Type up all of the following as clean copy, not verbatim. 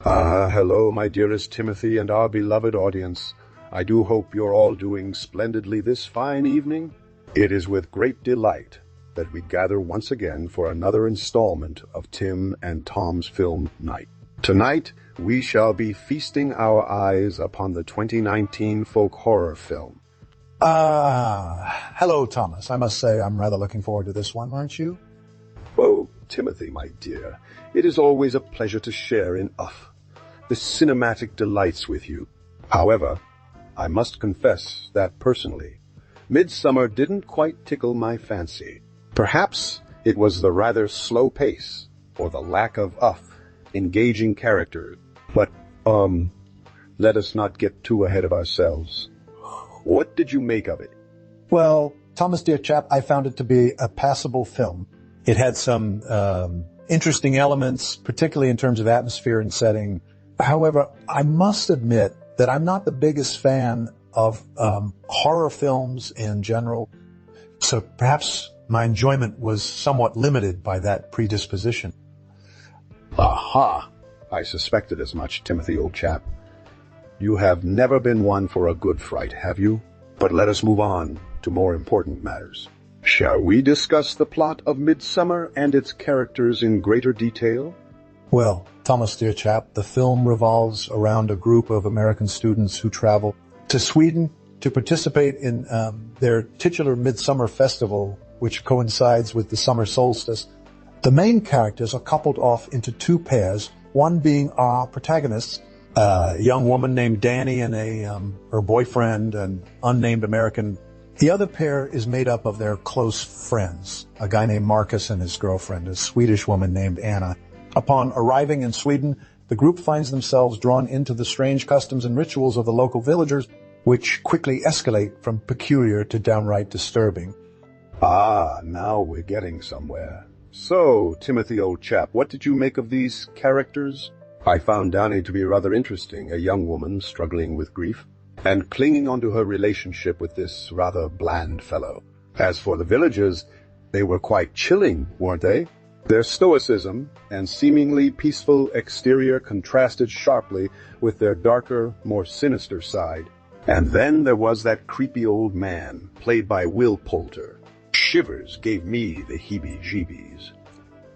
Hello, my dearest Timothy and our beloved audience. I do hope you're all doing splendidly this fine evening. It is with great delight that we gather once again for another installment of Tim and Tom's Film Night. Tonight, we shall be feasting our eyes upon the 2019 folk horror film. Hello, Thomas. I must say I'm rather looking forward to this one, aren't you? Oh, Timothy, my dear, it is always a pleasure to share in the cinematic delights with you. However, I must confess that personally, Midsummer didn't quite tickle my fancy. Perhaps it was the rather slow pace or the lack of engaging characters. But, let us not get too ahead of ourselves. What did you make of it? Well, Thomas, dear chap, I found it to be a passable film. It had some interesting elements, particularly in terms of atmosphere and setting. However, I must admit that I'm not the biggest fan of horror films in general, so perhaps my enjoyment was somewhat limited by that predisposition. Aha! I suspected as much, Timothy, old chap. You have never been one for a good fright, have you? But let us move on to more important matters. Shall we discuss the plot of Midsummer and its characters in greater detail? Well, Thomas, dear chap, the film revolves around a group of American students who travel to Sweden to participate in their titular Midsummer festival, which coincides with the summer solstice. The main characters are coupled off into two pairs, one being our protagonists, a young woman named Danny and her boyfriend, an unnamed American. The other pair is made up of their close friends, a guy named Marcus and his girlfriend, a Swedish woman named Anna. Upon arriving in Sweden, the group finds themselves drawn into the strange customs and rituals of the local villagers, which quickly escalate from peculiar to downright disturbing. Now we're getting somewhere. So, Timothy, old chap, what did you make of these characters? I found Danny to be rather interesting, a young woman struggling with grief and clinging onto her relationship with this rather bland fellow. As for the villagers, they were quite chilling, weren't they? Their stoicism and seemingly peaceful exterior contrasted sharply with their darker, more sinister side. And then there was that creepy old man, played by Will Poulter. Shivers gave me the heebie-jeebies.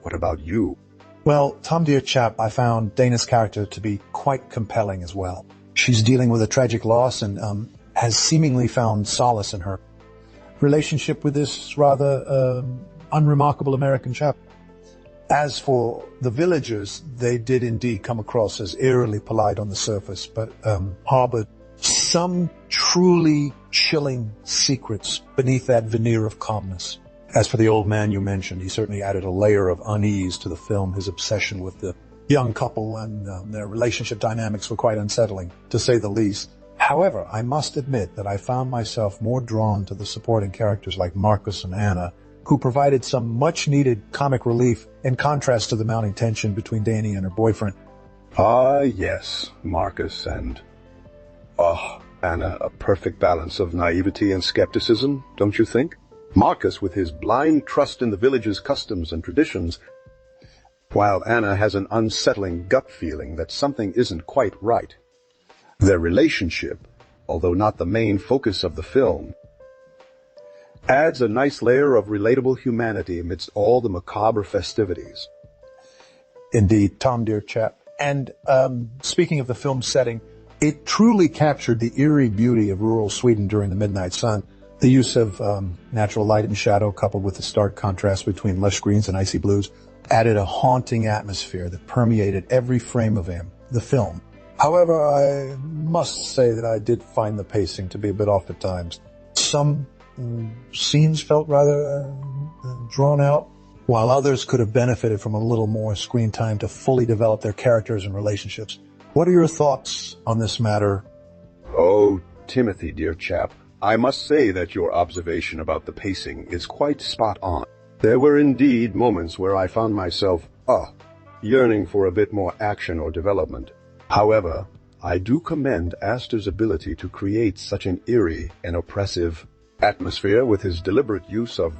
What about you? Well, Tom, dear chap, I found Dana's character to be quite compelling as well. She's dealing with a tragic loss and has seemingly found solace in her relationship with this rather unremarkable American chap. As for the villagers, they did indeed come across as eerily polite on the surface, but harbored some truly chilling secrets beneath that veneer of calmness. As for the old man you mentioned, he certainly added a layer of unease to the film. His obsession with the young couple and their relationship dynamics were quite unsettling, to say the least. However, I must admit that I found myself more drawn to the supporting characters like Marcus and Anna, who provided some much-needed comic relief in contrast to the mounting tension between Danny and her boyfriend. Yes, Marcus and Anna, a perfect balance of naivety and skepticism, don't you think? Marcus with his blind trust in the village's customs and traditions, while Anna has an unsettling gut feeling that something isn't quite right. Their relationship, although not the main focus of the film, adds a nice layer of relatable humanity amidst all the macabre festivities. Indeed, Tom, dear chap. And speaking of the film setting, it truly captured the eerie beauty of rural Sweden during the midnight sun. The use of natural light and shadow, coupled with the stark contrast between lush greens and icy blues, added a haunting atmosphere that permeated every frame of the film. However, I must say that I did find the pacing to be a bit off at times. Some scenes felt rather drawn out, while others could have benefited from a little more screen time to fully develop their characters and relationships. What are your thoughts on this matter? Oh, Timothy, dear chap, I must say that your observation about the pacing is quite spot on. There were indeed moments where I found myself, yearning for a bit more action or development. However, I do commend Aster's ability to create such an eerie and oppressive atmosphere with his deliberate use of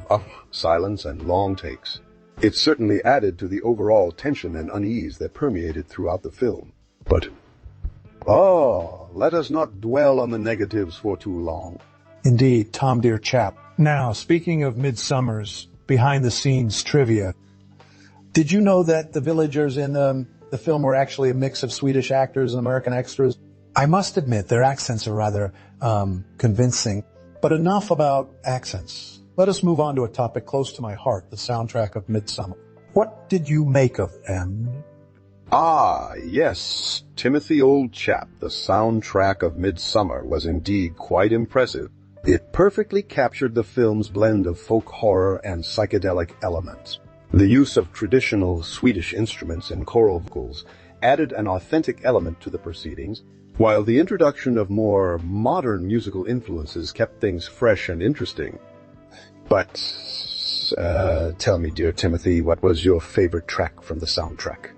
silence and long takes. It certainly added to the overall tension and unease that permeated throughout the film. But, let us not dwell on the negatives for too long. Indeed, Tom, dear chap. Now, speaking of Midsummer's behind-the-scenes trivia, did you know that the villagers in the film were actually a mix of Swedish actors and American extras? I must admit, their accents are rather convincing. But enough about accents. Let us move on to a topic close to my heart, the soundtrack of Midsummer. What did you make of them? Ah, yes, Timothy, old chap, the soundtrack of Midsummer was indeed quite impressive. It perfectly captured the film's blend of folk horror and psychedelic elements. The use of traditional Swedish instruments and choral vocals added an authentic element to the proceedings, while the introduction of more modern musical influences kept things fresh and interesting. But, tell me, dear Timothy, what was your favorite track from the soundtrack?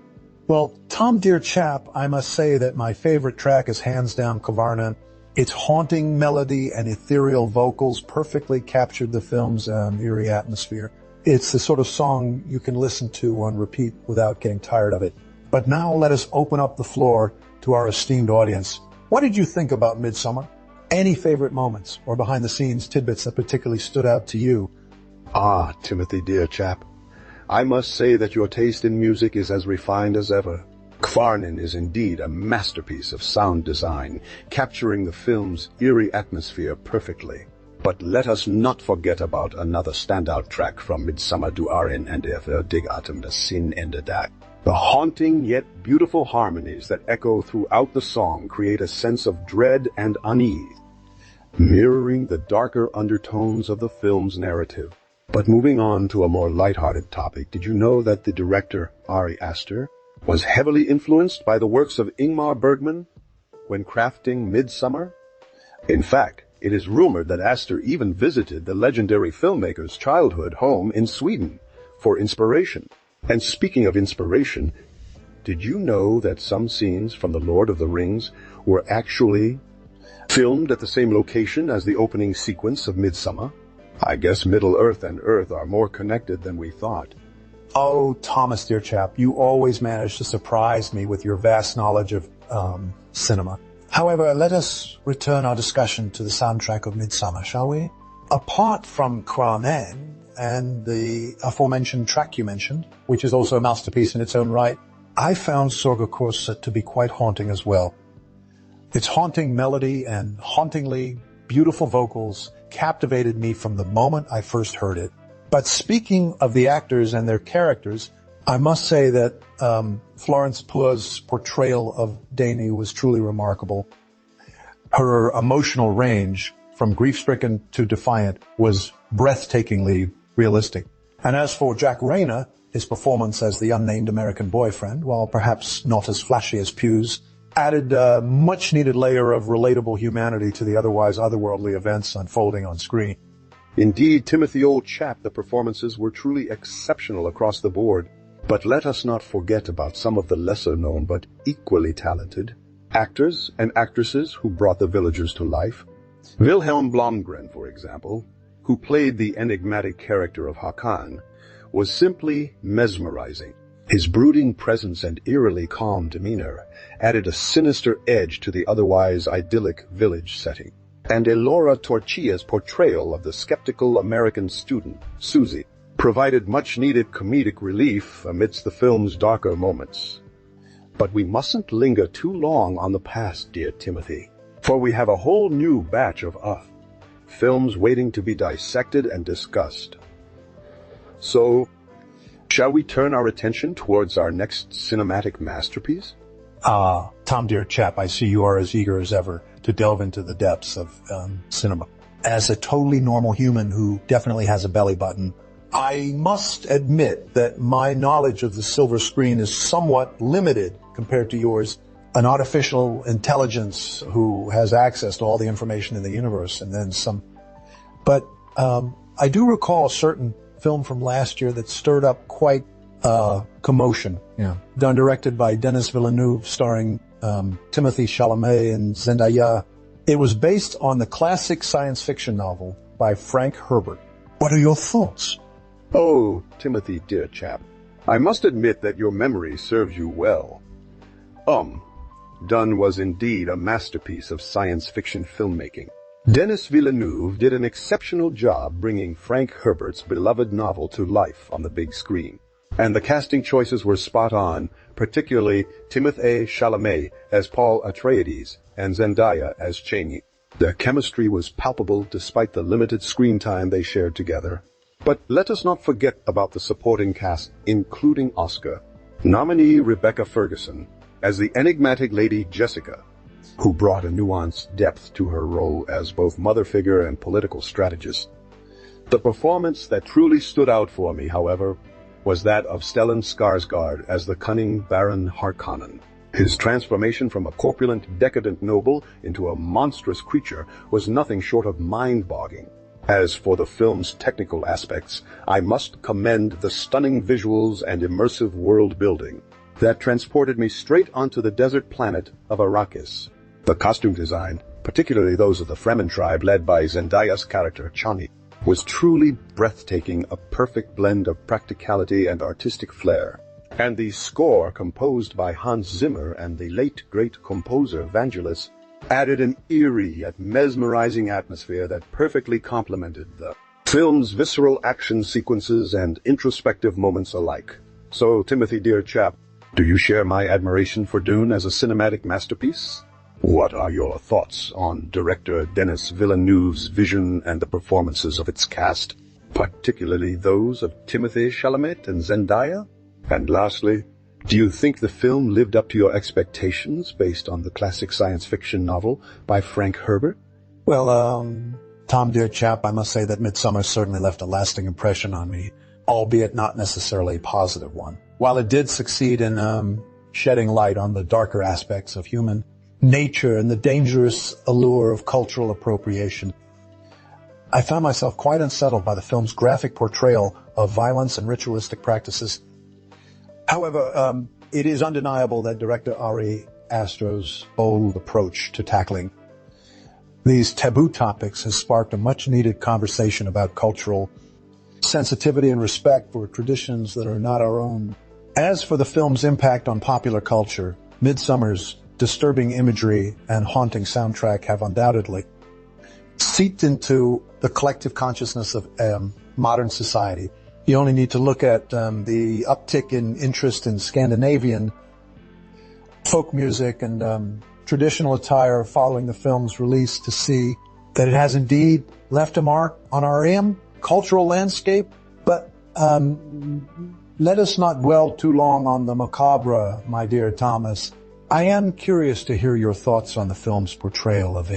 Well, Tom, dear chap, I must say that my favorite track is hands down Kavarna. Its haunting melody and ethereal vocals perfectly captured the film's eerie atmosphere. It's the sort of song you can listen to on repeat without getting tired of it. But now let us open up the floor to our esteemed audience. What did you think about Midsummer? Any favorite moments or behind-the-scenes tidbits that particularly stood out to you? Ah, Timothy, dear chap, I must say that your taste in music is as refined as ever. Kvarnen is indeed a masterpiece of sound design, capturing the film's eerie atmosphere perfectly. But let us not forget about another standout track from Midsummer, Du Arin and Efer Dig Atem, the Sin Ende Dag. The haunting yet beautiful harmonies that echo throughout the song create a sense of dread and unease, mirroring the darker undertones of the film's narrative. But moving on to a more lighthearted topic, did you know that the director, Ari Aster, was heavily influenced by the works of Ingmar Bergman when crafting Midsummer? In fact, it is rumored that Aster even visited the legendary filmmaker's childhood home in Sweden for inspiration. And speaking of inspiration, did you know that some scenes from The Lord of the Rings were actually filmed at the same location as the opening sequence of Midsummer? I guess Middle-earth and Earth are more connected than we thought. Oh, Thomas, dear chap, you always manage to surprise me with your vast knowledge of cinema. However, let us return our discussion to the soundtrack of Midsummer, shall we? Apart from Kvarnen and the aforementioned track you mentioned, which is also a masterpiece in its own right, I found Sorga Korset to be quite haunting as well. Its haunting melody and hauntingly beautiful vocals captivated me from the moment I first heard it. But speaking of the actors and their characters, I must say that Florence Pugh's portrayal of Dani was truly remarkable. Her emotional range, from grief-stricken to defiant, was breathtakingly realistic. And as for Jack Reynor, his performance as the unnamed American boyfriend, while perhaps not as flashy as Pugh's, added a much-needed layer of relatable humanity to the otherwise otherworldly events unfolding on screen. Indeed, Timothy, old chap, the performances were truly exceptional across the board. But let us not forget about some of the lesser-known but equally talented actors and actresses who brought the villagers to life. Vilhelm Blomgren, for example, who played the enigmatic character of Hakan, was simply mesmerizing. His brooding presence and eerily calm demeanor added a sinister edge to the otherwise idyllic village setting. And Ellora Torchia's portrayal of the skeptical American student, Susie, provided much-needed comedic relief amidst the film's darker moments. But we mustn't linger too long on the past, dear Timothy, for we have a whole new batch of films waiting to be dissected and discussed. So, shall we turn our attention towards our next cinematic masterpiece? Tom, dear chap, I see you are as eager as ever to delve into the depths of cinema. As a totally normal human who definitely has a belly button, I must admit that my knowledge of the silver screen is somewhat limited compared to yours. An artificial intelligence who has access to all the information in the universe and then some. But I do recall a certain film from last year that stirred up quite commotion. Yeah. Done, directed by Denis Villeneuve, starring Timothée Chalamet and Zendaya. It was based on the classic science fiction novel by Frank Herbert. What are your thoughts? Oh, Timothy, dear chap, I must admit that your memory serves you well. done was indeed a masterpiece of science fiction filmmaking. Denis Villeneuve did an exceptional job bringing Frank Herbert's beloved novel to life on the big screen. And the casting choices were spot on, particularly Timothée Chalamet as Paul Atreides and Zendaya as Chani. Their chemistry was palpable despite the limited screen time they shared together. But let us not forget about the supporting cast, including Oscar nominee Rebecca Ferguson as the enigmatic Lady Jessica, who brought a nuanced depth to her role as both mother figure and political strategist. The performance that truly stood out for me, however, was that of Stellan Skarsgård as the cunning Baron Harkonnen. His transformation from a corpulent, decadent noble into a monstrous creature was nothing short of mind-boggling. As for the film's technical aspects, I must commend the stunning visuals and immersive world building that transported me straight onto the desert planet of Arrakis. The costume design, particularly those of the Fremen tribe led by Zendaya's character Chani, was truly breathtaking, a perfect blend of practicality and artistic flair. And the score, composed by Hans Zimmer and the late great composer Vangelis, added an eerie yet mesmerizing atmosphere that perfectly complemented the film's visceral action sequences and introspective moments alike. So, Timothy, dear chap, do you share my admiration for Dune as a cinematic masterpiece? What are your thoughts on director Denis Villeneuve's vision and the performances of its cast, particularly those of Timothée Chalamet and Zendaya? And lastly, do you think the film lived up to your expectations based on the classic science fiction novel by Frank Herbert? Well, Tom, dear chap, I must say that Midsommar certainly left a lasting impression on me, albeit not necessarily a positive one. While it did succeed in shedding light on the darker aspects of human nature and the dangerous allure of cultural appropriation, I found myself quite unsettled by the film's graphic portrayal of violence and ritualistic practices. However, it is undeniable that director Ari Aster's bold approach to tackling these taboo topics has sparked a much-needed conversation about cultural sensitivity and respect for traditions that are not our own. As for the film's impact on popular culture, Midsummer's disturbing imagery and haunting soundtrack have undoubtedly seeped into the collective consciousness of modern society. You only need to look at the uptick in interest in Scandinavian folk music and traditional attire following the film's release to see that it has indeed left a mark on our cultural landscape. But let us not dwell too long on the macabre, my dear Thomas. I am curious to hear your thoughts on the film's portrayal of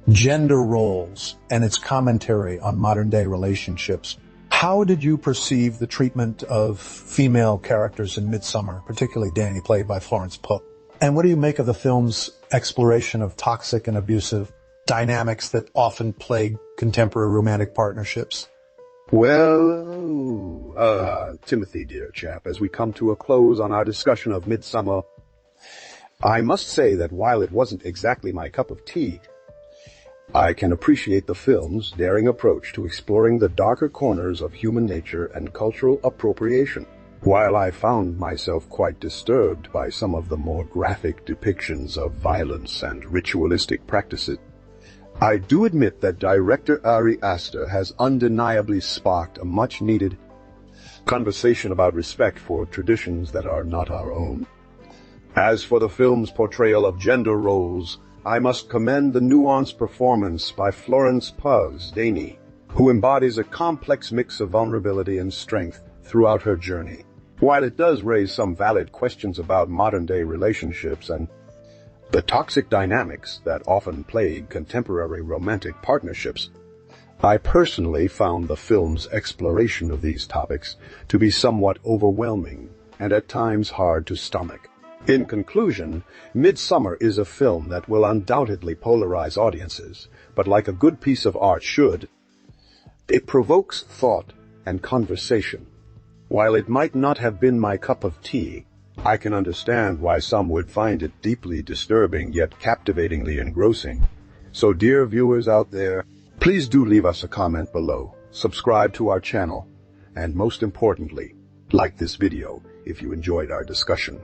gender roles and its commentary on modern-day relationships. How did you perceive the treatment of female characters in Midsommar, particularly Danny, played by Florence Pugh? And what do you make of the film's exploration of toxic and abusive dynamics that often plague contemporary romantic partnerships? Well, Timothy, dear chap, as we come to a close on our discussion of Midsommar, I must say that while it wasn't exactly my cup of tea, I can appreciate the film's daring approach to exploring the darker corners of human nature and cultural appropriation. While I found myself quite disturbed by some of the more graphic depictions of violence and ritualistic practices, I do admit that director Ari Aster has undeniably sparked a much-needed conversation about respect for traditions that are not our own. As for the film's portrayal of gender roles, I must commend the nuanced performance by Florence Pugh's Dani, who embodies a complex mix of vulnerability and strength throughout her journey. While it does raise some valid questions about modern-day relationships and the toxic dynamics that often plague contemporary romantic partnerships, I personally found the film's exploration of these topics to be somewhat overwhelming and at times hard to stomach. In conclusion, Midsommar is a film that will undoubtedly polarize audiences, but like a good piece of art should, it provokes thought and conversation. While it might not have been my cup of tea, I can understand why some would find it deeply disturbing yet captivatingly engrossing. So dear viewers out there, please do leave us a comment below, subscribe to our channel, and most importantly, like this video if you enjoyed our discussion.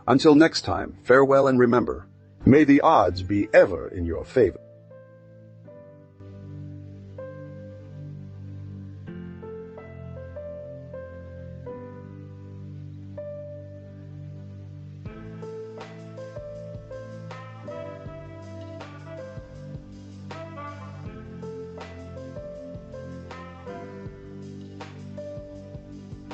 Until next time, farewell, and remember, may the odds be ever in your favor.